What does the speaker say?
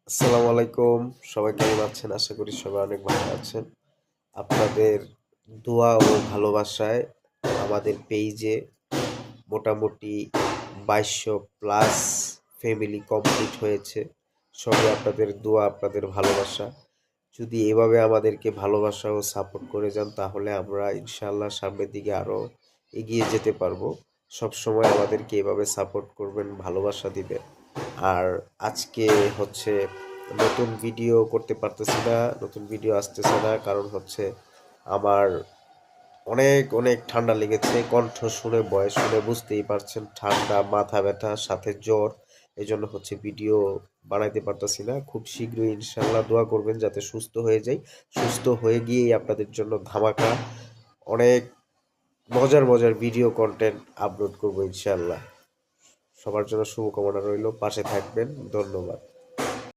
আসসালামু আলাইকুম। সবাই কেমন আছেন? আশা করি সবাই অনেক ভালো আছেন। আপনাদের দোয়া ও ভালোবাসায় আমাদের পেইজে মোটামুটি ২২০০ প্লাস ফ্যামিলি কমপ্লিট হয়েছে। সবই আপনাদের দোয়া, আপনাদের ভালোবাসা। যদি এভাবে আমাদেরকে ভালোবাসা ও সাপোর্ট করে যান তাহলে আমরা ইনশাআল্লাহ সামনের দিকে আরো এগিয়ে যেতে পারবো। সবসময় আমাদেরকে এভাবে সাপোর্ট করবেন, ভালোবাসা দিবেন। আর আজকে হচ্ছে নতুন ভিডিও করতে পারতেছি না, নতুন ভিডিও আসতেছে না, কারণ হচ্ছে আমার অনেক অনেক ঠান্ডা লেগেছে। কণ্ঠ শুনে, ভয়েস শুনে বুঝতেই পারছেন, ঠান্ডা, মাথা ব্যথা, সাথে জ্বর। এই জন্য হচ্ছে ভিডিও বানাইতে পারতেছি না। খুব শীঘ্রই ইনশাল্লাহ দোয়া করবেন যাতে সুস্থ হয়ে যাই। সুস্থ হয়ে গিয়েই আপনাদের জন্য ধামাকা অনেক মজার মজার ভিডিও কন্টেন্ট আপলোড করবো ইনশাল্লাহ। সবার জন্য শুভকামনা রইল, পাশে থাকবেন। ধন্যবাদ।